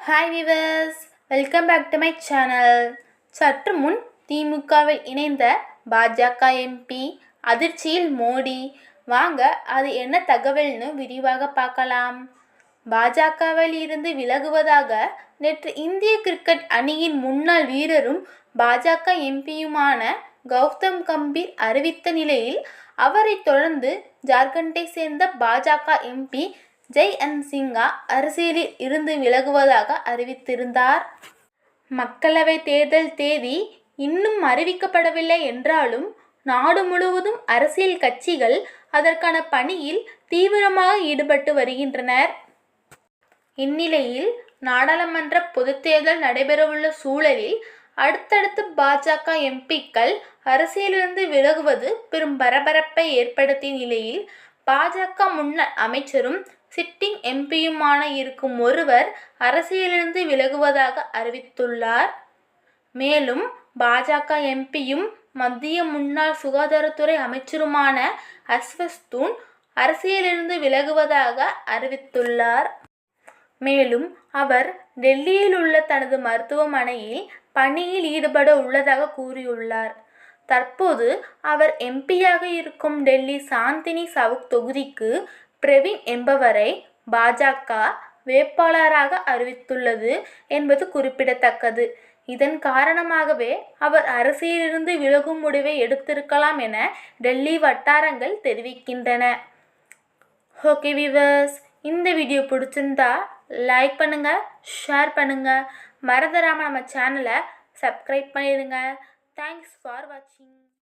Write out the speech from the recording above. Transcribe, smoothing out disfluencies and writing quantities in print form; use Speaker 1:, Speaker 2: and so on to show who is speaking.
Speaker 1: Hi viewers, welcome back to my channel. சற்று முன் திமுகவில் இணைந்த பாஜக எம்பி அதிர்ச்சியில் மோடி. வாங்க அது என்ன தகவல்னு விரிவாக பார்க்கலாம். பாஜகவில் இருந்து விலகுவதாக நேற்று இந்திய கிரிக்கெட் அணியின் முன்னாள் வீரரும் பாஜக எம்பியுமான கௌதம் கம்பீர் அறிவித்த நிலையில் அவரை தொடர்ந்து ஜார்க்கண்டை சேர்ந்த பாஜக எம்பி ஜெயந்த் சின்ஹா அரசியலில் இருந்து விலகுவதாக அறிவித்திருந்தார். மக்களவை தேர்தல் தேதி இன்னும் அறிவிக்கப்படவில்லை என்றாலும் நாடு முழுவதும் அரசியல் கட்சிகள் அதற்கான பணியில் தீவிரமாக ஈடுபட்டு வருகின்றனர். இந்நிலையில் நாடாளுமன்ற பொதுத் தேர்தல் நடைபெறவுள்ள சூழலில் அடுத்தடுத்து பாஜக எம்பிக்கள் அரசியலிருந்து விலகுவது பெரும் பரபரப்பை ஏற்படுத்திய நிலையில் பாஜக முன்னாள் அமைச்சரும் சிட்டிங் எம்பியுமான இருக்கும் ஒருவர் அரசியலிருந்து விலகுவதாக அறிவித்துள்ளார். மேலும் பாஜக எம்பியும் மத்திய முன்னாள் சுகாதாரத்துறை அமைச்சருமான அஸ்வஸ்தூன் அரசியலிருந்து விலகுவதாக அறிவித்துள்ளார். மேலும் அவர் டெல்லியில் உள்ள தனது மருத்துவமனையில் பணியில் ஈடுபட உள்ளதாக கூறியுள்ளார். தற்போது அவர் எம்பியாக இருக்கும் டெல்லி சாந்தினி சவுக் தொகுதிக்கு பிரவீன் என்பவரை பாஜக வேட்பாளராக அறிவித்துள்ளது என்பது குறிப்பிடத்தக்கது. இதன் காரணமாகவே அவர் அரசியலிருந்து விலகும் முடிவை எடுத்திருக்கலாம் என டெல்லி வட்டாரங்கள் தெரிவிக்கின்றன. ஓகே வியூவர்ஸ், இந்த வீடியோ பிடிச்சிருந்தா லைக் பண்ணுங்க, ஷேர் பண்ணுங்க, மறந்துடாம நம்ம சேனலை சப்ஸ்கிரைப் பண்ணிடுங்க. தேங்க்ஸ் ஃபார் வாட்சிங்.